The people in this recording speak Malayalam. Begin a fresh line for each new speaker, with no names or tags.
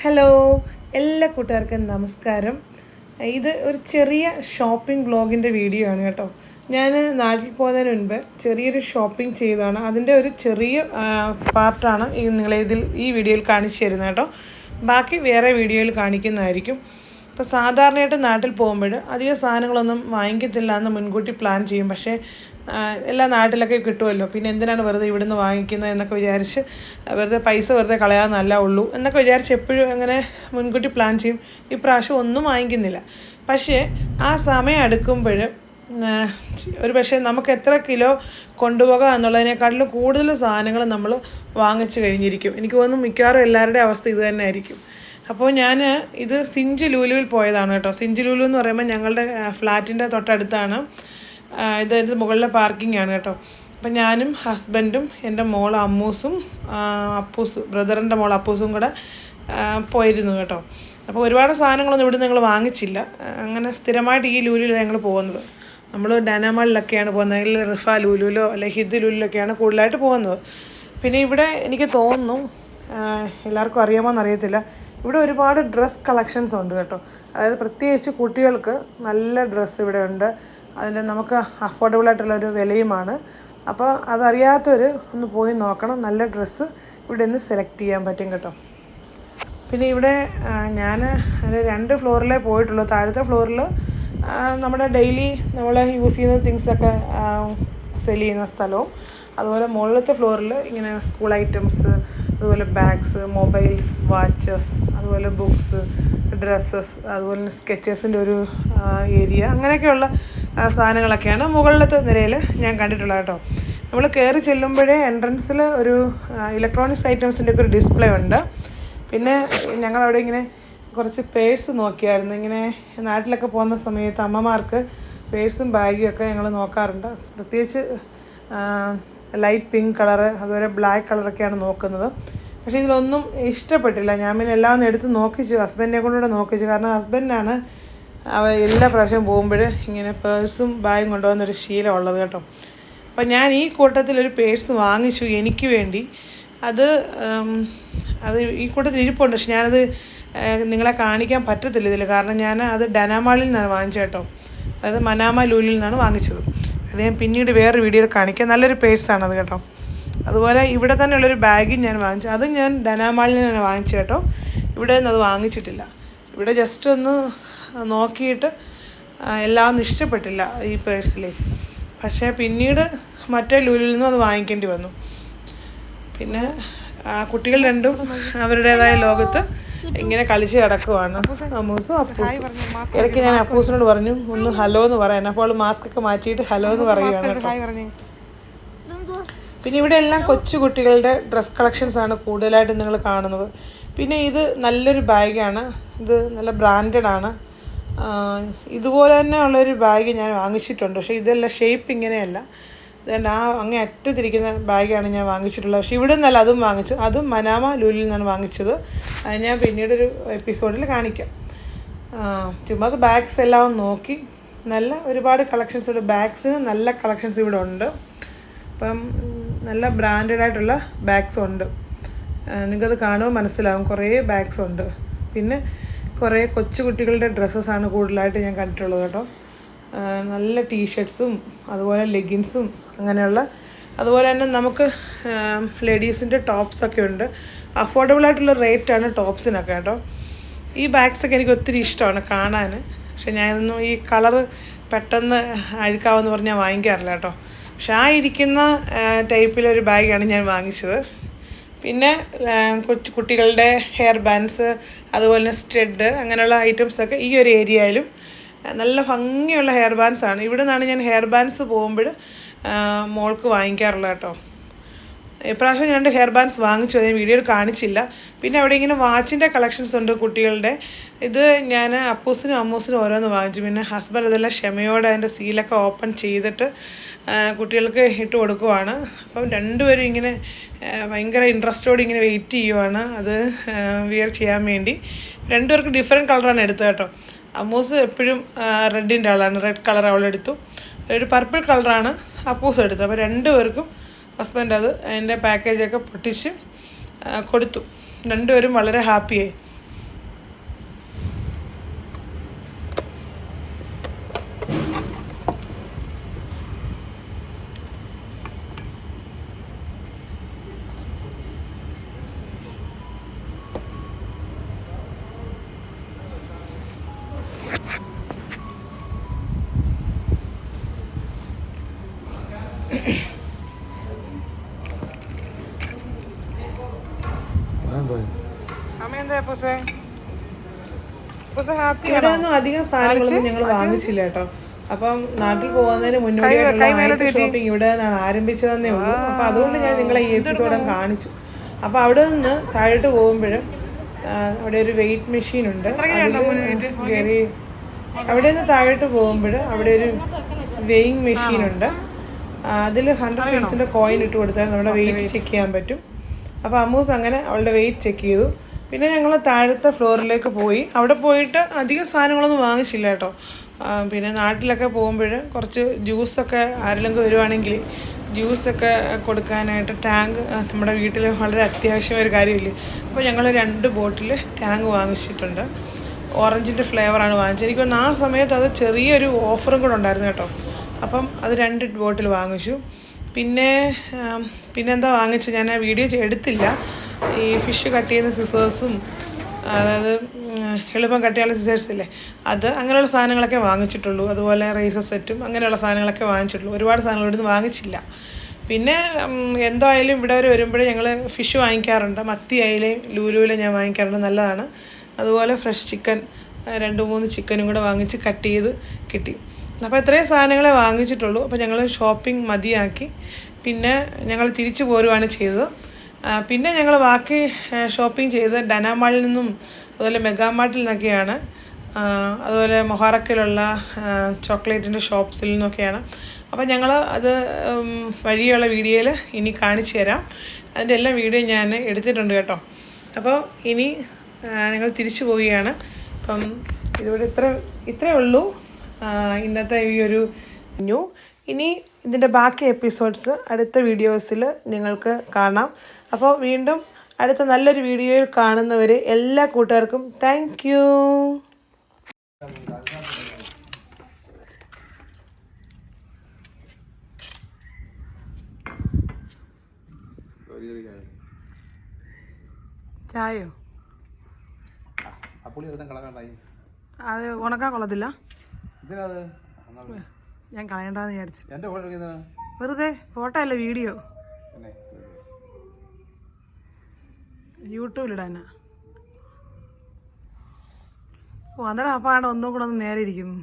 ഹലോ, എല്ലാ കൂട്ടുകാർക്കും നമസ്കാരം. ഇത് ഒരു ചെറിയ ഷോപ്പിംഗ് വ്ളോഗിൻ്റെ വീഡിയോ ആണ് കേട്ടോ. ഞാൻ നാട്ടിൽ പോകുന്നതിന് മുൻപ് ചെറിയൊരു ഷോപ്പിംഗ് ചെയ്തതാണ്. അതിൻ്റെ ഒരു ചെറിയ പാർട്ടാണ് ഈ വീഡിയോയിൽ കാണിച്ചു തരുന്നത് കേട്ടോ. ബാക്കി വേറെ വീഡിയോയിൽ കാണിക്കുന്നതായിരിക്കും. ഇപ്പോൾ സാധാരണയായിട്ട് നാട്ടിൽ പോകുമ്പോൾ അധികം സാധനങ്ങളൊന്നും വാങ്ങിക്കത്തില്ല എന്ന് മുൻകൂട്ടി പ്ലാൻ ചെയ്യും. പക്ഷേ എല്ലാ നാട്ടിലൊക്കെ കിട്ടുമല്ലോ, പിന്നെ എന്തിനാണ് വെറുതെ ഇവിടുന്ന് വാങ്ങിക്കുന്നത് എന്നൊക്കെ വിചാരിച്ച് പൈസ വെറുതെ കളയാമെന്നല്ല ഉള്ളൂ എന്നൊക്കെ വിചാരിച്ച് എപ്പോഴും അങ്ങനെ മുൻകൂട്ടി പ്ലാൻ ചെയ്യും. ഇപ്രാവശ്യം ഒന്നും വാങ്ങിക്കുന്നില്ല. പക്ഷേ ആ സമയം അടുക്കുമ്പോൾ ഒരു പക്ഷേ നമുക്ക് എത്ര കിലോ കൊണ്ടുപോകാം എന്നുള്ളതിനേക്കാട്ടിലും കൂടുതൽ സാധനങ്ങൾ നമ്മൾ വാങ്ങിച്ചു കഴിഞ്ഞിരിക്കും. എനിക്ക് തോന്നുന്നു മിക്കവാറും എല്ലാവരുടെയും അവസ്ഥ ഇത് തന്നെ ആയിരിക്കും. അപ്പോൾ ഞാൻ ഇത് സിഞ്ച് ലൂലുവിൽ പോയതാണ് കേട്ടോ. സിഞ്ച് ലൂലു എന്ന് പറയുമ്പോൾ ഞങ്ങളുടെ ഫ്ലാറ്റിൻ്റെ തൊട്ടടുത്താണ്. ഇതിൻ്റെ മുകളിലെ പാർക്കിംഗ് ആണ് കേട്ടോ. അപ്പം ഞാനും ഹസ്ബൻഡും എൻ്റെ മോൾ അമ്മൂസും ബ്രദറിൻ്റെ മോൾ അപ്പൂസും കൂടെ പോയിരുന്നു കേട്ടോ. അപ്പോൾ ഒരുപാട് സാധനങ്ങളൊന്നും ഇവിടെ ഞങ്ങൾ വാങ്ങിച്ചില്ല. അങ്ങനെ സ്ഥിരമായിട്ട് ഈ ലൂലുവിൽ ഞങ്ങൾ പോകുന്നത്. നമ്മൾ ഡാനാമാളിലൊക്കെയാണ് പോകുന്നത്, അല്ലെങ്കിൽ റിഫ ലൂലുവിലോ അല്ലെങ്കിൽ ഹിദ് ലൂലിലൊക്കെയാണ് കൂടുതലായിട്ട് പോകുന്നത്. പിന്നെ ഇവിടെ എനിക്ക് തോന്നുന്നു എല്ലാവർക്കും അറിയാമോയെന്ന് അറിയത്തില്ല, ഇവിടെ ഒരുപാട് ഡ്രസ്സ് കളക്ഷൻസ് ഉണ്ട് കേട്ടോ. അതായത് പ്രത്യേകിച്ച് കുട്ടികൾക്ക് നല്ല ഡ്രസ്സ് ഇവിടെ ഉണ്ട്. അതിന് നമുക്ക് അഫോർഡബിളായിട്ടുള്ളൊരു വിലയുമാണ്. അപ്പോൾ അതറിയാത്തവർ ഒന്ന് പോയി നോക്കണം. നല്ല ഡ്രസ്സ് ഇവിടെ നിന്ന് സെലക്ട് ചെയ്യാൻ പറ്റും കേട്ടോ. പിന്നെ ഇവിടെ ഞാൻ 2 ഫ്ലോറിലേ പോയിട്ടുള്ളൂ. താഴത്തെ ഫ്ലോറിൽ നമ്മുടെ ഡെയിലി നമ്മൾ യൂസ് ചെയ്യുന്ന തിങ്സൊക്കെ സെല് ചെയ്യുന്ന സ്ഥലവും, അതുപോലെ മുകളിലത്തെ ഫ്ലോറിൽ ഇങ്ങനെ സ്കൂൾ ഐറ്റംസ്, അതുപോലെ ബാഗ്സ്, മൊബൈൽസ്, വാച്ചസ്, അതുപോലെ ബുക്സ്, ഡ്രസ്സസ്, അതുപോലെ സ്കെച്ചേഴ്സിൻ്റെ ഒരു ഏരിയ, അങ്ങനെയൊക്കെയുള്ള സാധനങ്ങളൊക്കെയാണ് മുകളിലത്തെ നിരയിൽ ഞാൻ കണ്ടിട്ടുള്ളത് കേട്ടോ. നമ്മൾ കയറി ചെല്ലുമ്പോഴേ എൻട്രൻസിൽ ഒരു ഇലക്ട്രോണിക്സ് ഐറ്റംസിൻ്റെ ഒക്കെ ഒരു ഡിസ്പ്ലേ ഉണ്ട്. പിന്നെ ഞങ്ങളവിടെ ഇങ്ങനെ കുറച്ച് പേഴ്സ് നോക്കിയായിരുന്നു. ഇങ്ങനെ നാട്ടിലൊക്കെ പോകുന്ന സമയത്ത് അമ്മമാർക്ക് പേഴ്സും ബാഗും ഒക്കെ ഞങ്ങൾ നോക്കാറുണ്ട്. പ്രത്യേകിച്ച് ലൈറ്റ് പിങ്ക് കളറ്, അതുപോലെ ബ്ലാക്ക് കളറൊക്കെയാണ് നോക്കുന്നത്. പക്ഷേ ഇതിലൊന്നും ഇഷ്ടപ്പെട്ടില്ല. ഞാൻ പിന്നെ എല്ലാം ഒന്ന് എടുത്ത് നോക്കിച്ചു, ഹസ്ബൻഡിനെ കൊണ്ടുകൂടെ നോക്കിച്ചു. കാരണം ഹസ്ബൻഡിനാണ് എല്ലാ പ്രാവശ്യം പോകുമ്പോൾ ഇങ്ങനെ പേഴ്സും ബാഗും കൊണ്ടുപോകുന്നൊരു ശീലമുള്ളത് കേട്ടോ. അപ്പം ഞാൻ ഈ കൂട്ടത്തിലൊരു പേഴ്സ് വാങ്ങിച്ചു എനിക്ക് വേണ്ടി. അത് ഈ കൂട്ടത്തിൽ ഇരിപ്പുണ്ട്, പക്ഷെ ഞാനത് നിങ്ങളെ കാണിക്കാൻ പറ്റത്തില്ല ഇതിൽ. കാരണം ഞാൻ അത് ഡനാമാളിൽ നിന്നാണ് വാങ്ങിച്ചത് കേട്ടോ. അതായത് മനാമ ലൂലിൽ നിന്നാണ് വാങ്ങിച്ചത്. അത് ഞാൻ പിന്നീട് വേറൊരു വീഡിയോയിൽ കാണിക്കാം. നല്ലൊരു പേഴ്സാണത് കേട്ടോ. അതുപോലെ ഇവിടെ തന്നെ ഉള്ളൊരു ബാഗും ഞാൻ വാങ്ങിച്ചു. അതും ഞാൻ ഡനാമാളിൽ നിന്നാണ് വാങ്ങിച്ചത് കേട്ടോ. ഇവിടെ നിന്ന് അത് വാങ്ങിച്ചിട്ടില്ല. ഇവിടെ ജസ്റ്റ് ഒന്ന് നോക്കിയിട്ട് എല്ലാം ഒന്നും ഇഷ്ടപ്പെട്ടില്ല ഈ പേഴ്സിൽ. പക്ഷേ പിന്നീട് മറ്റേ ലൂലിൽ നിന്നും അത് വാങ്ങിക്കേണ്ടി വന്നു. പിന്നെ കുട്ടികൾ രണ്ടും അവരുടേതായ ലോകത്ത് ഇങ്ങനെ കളിച്ച് കിടക്കുവാണ്, അമ്മൂസും അപ്പൂസും. ഇടയ്ക്ക് ഞാൻ അപ്പൂസിനോട് പറഞ്ഞു ഒന്ന് ഹലോ എന്ന് പറയാൻ. അപ്പോൾ മാസ്ക് ഒക്കെ മാറ്റിയിട്ട് ഹലോ എന്ന് പറയുകയാണ് കേട്ടോ. പിന്നെ ഇവിടെ എല്ലാം കൊച്ചു കുട്ടികളുടെ ഡ്രസ് കളക്ഷൻസാണ് കൂടുതലായിട്ട് നിങ്ങൾ കാണുന്നത്. പിന്നെ ഇത് നല്ലൊരു ബാഗാണ്. ഇത് നല്ല ബ്രാൻഡഡാണ്. ഇതുപോലെ തന്നെ ഉള്ളൊരു ബാഗ് ഞാൻ വാങ്ങിച്ചിട്ടുണ്ട്. പക്ഷേ ഇതെല്ലാം ഷേപ്പ് ഇങ്ങനെയല്ല. ഇതുകൊണ്ട് അങ്ങേ അറ്റത്തിരിക്കുന്ന ബാഗാണ് ഞാൻ വാങ്ങിച്ചിട്ടുള്ളത്. പക്ഷേ ഇവിടെ നിന്നല്ല അതും വാങ്ങിച്ചു. അതും മനാമ ലൂലിൽ നിന്നാണ് വാങ്ങിച്ചത്. അത് ഞാൻ പിന്നീടൊരു എപ്പിസോഡിൽ കാണിക്കാം. ചുമ്മാ അത് ബാഗ്സ് എല്ലാം നോക്കി. നല്ല ഒരുപാട് കളക്ഷൻസ് ഉണ്ട്. ബാഗ്സിന് നല്ല കളക്ഷൻസ് ഇവിടെ ഉണ്ട്. അപ്പം നല്ല ബ്രാൻഡഡായിട്ടുള്ള ബാഗ്സ് ഉണ്ട്. നിങ്ങൾക്കത് കാണുമ്പോൾ മനസ്സിലാവും. കുറേ ബാഗ്സ് ഉണ്ട്. പിന്നെ കുറേ കൊച്ചു കുട്ടികളുടെ ഡ്രസ്സസ്സാണ് കൂടുതലായിട്ട് ഞാൻ കണ്ടിട്ടുള്ളത് കേട്ടോ. നല്ല ടീഷർട്ട്സും അതുപോലെ ലെഗിൻസും അങ്ങനെയുള്ള, അതുപോലെ തന്നെ നമുക്ക് ലേഡീസിൻ്റെ ടോപ്സൊക്കെ ഉണ്ട്. അഫോർഡബിളായിട്ടുള്ള റേറ്റാണ് ടോപ്സിനൊക്കെ കേട്ടോ. ഈ ബാഗ്സൊക്കെ എനിക്ക് ഒത്തിരി ഇഷ്ടമാണ് കാണാൻ. പക്ഷേ ഞാനൊന്നും ഈ കളറ് പെട്ടെന്ന് അഴുക്കാവെന്ന് പറഞ്ഞാൽ വാങ്ങിക്കാറില്ല കേട്ടോ. പക്ഷേ ആ ഇരിക്കുന്ന ടൈപ്പിലൊരു ബാഗാണ് ഞാൻ വാങ്ങിച്ചത്. പിന്നെ കുട്ടികളുടെ ഹെയർ ബാൻഡ്സ്, അതുപോലെ തന്നെ സ്റ്റഡ്, അങ്ങനെയുള്ള ഐറ്റംസൊക്കെ ഈ ഒരു ഏരിയയിലും നല്ല ഭംഗിയുള്ള ഹെയർ ബാൻഡ്സാണ്. ഇവിടെ നിന്നാണ് ഞാൻ ഹെയർ ബാൻഡ്സ് പോകുമ്പോൾ മോൾക്ക് വാങ്ങിക്കാറുള്ളത് കേട്ടോ. ഇപ്രാവശ്യം ഞാൻ 2 ഹെയർ ബാൻഡ്സ് വാങ്ങിച്ചു, അത് ഞാൻ വീഡിയോയിൽ കാണിച്ചില്ല. പിന്നെ അവിടെ ഇങ്ങനെ വാച്ചിൻ്റെ കളക്ഷൻസ് ഉണ്ട് കുട്ടികളുടെ. ഇത് ഞാൻ അപ്പൂസിനും അമ്മൂസിനും ഓരോന്ന് വാങ്ങിച്ചു. പിന്നെ ഹസ്ബൻഡ് അതെല്ലാം ക്ഷമയോടെ അതിൻ്റെ സീലൊക്കെ ഓപ്പൺ ചെയ്തിട്ട് കുട്ടികൾക്ക് ഇട്ട് കൊടുക്കുവാണ്. അപ്പം രണ്ടുപേരും ഇങ്ങനെ ഭയങ്കര ഇൻട്രസ്റ്റോടെ ഇങ്ങനെ വെയിറ്റ് ചെയ്യുവാണ് അത് വിയർ ചെയ്യാൻ വേണ്ടി. രണ്ടുപേർക്ക് ഡിഫറെൻറ്റ് കളറാണ് എടുത്തത് കേട്ടോ. അമ്മൂസ് എപ്പോഴും റെഡിൻ്റെ ആളാണ്, റെഡ് കളർ അവളെടുത്തു. ഒരു പർപ്പിൾ കളറാണ് അപ്പൂസ് എടുത്തത്. അപ്പോൾ രണ്ടുപേർക്കും ഹസ്ബൻഡ് അതിൻ്റെ പാക്കേജൊക്കെ പൊട്ടിച്ച് കൊടുത്തു. രണ്ടുപേരും വളരെ ഹാപ്പിയായി. ഇവിടെ ഒന്നും അധികം സാധനങ്ങളൊന്നും ഞങ്ങൾ വാങ്ങിച്ചില്ല കേട്ടോ. അപ്പം നാട്ടിൽ പോകുന്നതിന് മുന്നോടിയായിട്ടുള്ള ആദ്യത്തെ ഷോപ്പിംഗ് ഇവിടെ നിന്നാണ് ആരംഭിച്ചതെന്നേ ഉള്ളൂ. അപ്പം അതുകൊണ്ട് ഞാൻ നിങ്ങളെ ഈ എപ്പിസോഡും കാണിച്ചു. അപ്പോൾ അവിടെ നിന്ന് താഴോട്ട് പോകുമ്പോഴും അവിടെ ഒരു വെയിറ്റ് മെഷീൻ ഉണ്ട്. കയറി അവിടെ നിന്ന് താഴോട്ട് പോകുമ്പോൾ അവിടെ ഒരു വെയിങ് മെഷീൻ ഉണ്ട്. അതിൽ 100 പൈസൻ്റെ കോയിൻ ഇട്ട് കൊടുത്താൽ നമ്മുടെ വെയിറ്റ് ചെക്ക് ചെയ്യാൻ പറ്റും. അപ്പോൾ അമ്മൂസ് അങ്ങനെ അവളുടെ വെയിറ്റ് ചെക്ക് ചെയ്തു. പിന്നെ ഞങ്ങൾ താഴത്തെ ഫ്ലോറിലേക്ക് പോയി. അവിടെ പോയിട്ട് അധികം സാധനങ്ങളൊന്നും വാങ്ങിച്ചില്ല കേട്ടോ. പിന്നെ നാട്ടിലൊക്കെ പോകുമ്പോൾ കുറച്ച് ജ്യൂസൊക്കെ ആരെങ്കിലും വരുവാണെങ്കിൽ ജ്യൂസൊക്കെ കൊടുക്കാനായിട്ട് ടാങ്ക് നമ്മുടെ വീട്ടിൽ വളരെ അത്യാവശ്യമായ ഒരു കാര്യമില്ലേ. അപ്പോൾ ഞങ്ങൾ 2 ബോട്ടിൽ ടാങ്ക് വാങ്ങിച്ചിട്ടുണ്ട്. ഓറഞ്ചിൻ്റെ ഫ്ലേവറാണ് വാങ്ങിച്ചത്. എനിക്കൊന്ന് ആ സമയത്ത് അത് ചെറിയൊരു ഓഫറും കൂടെ ഉണ്ടായിരുന്നു കേട്ടോ. അപ്പം അത് 2 ബോട്ടിൽ വാങ്ങിച്ചു. പിന്നെന്താ വാങ്ങിച്ചത്, ഞാൻ ആ വീഡിയോ എടുത്തില്ല. ഈ ഫിഷ് കട്ട് ചെയ്യുന്ന സിസേഴ്സും, അതായത് എളുപ്പം കട്ട് ചെയ്യാനുള്ള സിസേഴ്സ് ഇല്ലേ, അത് അങ്ങനെയുള്ള സാധനങ്ങളൊക്കെ വാങ്ങിച്ചിട്ടുള്ളൂ. അതുപോലെ റേസർ സെറ്റും അങ്ങനെയുള്ള സാധനങ്ങളൊക്കെ വാങ്ങിച്ചിട്ടുള്ളൂ. ഒരുപാട് സാധനങ്ങൾ ഇവിടുന്ന് വാങ്ങിച്ചില്ല. പിന്നെ എന്തായാലും ഇവിടെ വരെ വരുമ്പോഴേ ഞങ്ങൾ ഫിഷ് വാങ്ങിക്കാറുണ്ട്. മത്തി അയിലയും ലൂലുവിലെ ഞാൻ വാങ്ങിക്കാറുണ്ട്, നല്ലതാണ്. അതുപോലെ ഫ്രഷ് ചിക്കൻ 2-3 ചിക്കനും കൂടെ വാങ്ങിച്ച് കട്ട് ചെയ്ത് കിട്ടി. അപ്പോൾ ഇത്രയും സാധനങ്ങളെ വാങ്ങിച്ചിട്ടുള്ളൂ. അപ്പോൾ ഞങ്ങൾ ഷോപ്പിംഗ് മതിയാക്കി. പിന്നെ ഞങ്ങൾ തിരിച്ചു പോരുകയാണ് ചെയ്തത്. പിന്നെ ഞങ്ങൾ ബാക്കി ഷോപ്പിംഗ് ചെയ്ത് ഡനാമാളിൽ നിന്നും അതുപോലെ മെഗാമാർട്ടിൽ നിന്നൊക്കെയാണ്. അതുപോലെ മൊഹാറക്കിലുള്ള ചോക്ലേറ്റിൻ്റെ ഷോപ്സിൽ നിന്നൊക്കെയാണ്. അപ്പോൾ ഞങ്ങൾ അത് വഴിയുള്ള വീഡിയോയിൽ ഇനി കാണിച്ചു തരാം. അതിൻ്റെ എല്ലാ വീഡിയോ ഞാൻ എടുത്തിട്ടുണ്ട് കേട്ടോ. അപ്പോൾ ഇനി ഞങ്ങൾ തിരിച്ചു പോവുകയാണ്. അപ്പം ഇതിവിടെ ഇത്രയേ ഉള്ളൂ ഇന്നത്തെ ഈ ഒരു ഇനി ഇതിൻ്റെ ബാക്കി എപ്പിസോഡ്സ് അടുത്ത വീഡിയോസിൽ നിങ്ങൾക്ക് കാണാം. അപ്പോൾ വീണ്ടും അടുത്ത നല്ലൊരു വീഡിയോയിൽ കാണുന്നവരെ എല്ലാ കൂട്ടുകാർക്കും താങ്ക് യു. ചായയോ? അത് ഉണക്കാൻ കൊള്ളത്തില്ല, ഞാൻ കളയണ്ടെന്ന് വിചാരിച്ചു. വെറുതെ ഫോട്ടോ അല്ല, വീഡിയോ യൂട്യൂബിലിടാനാ. അന്നേരം അപ്പാണ് ഒന്നും കൂടെ ഒന്ന് നേരെ ഇരിക്കുന്നു.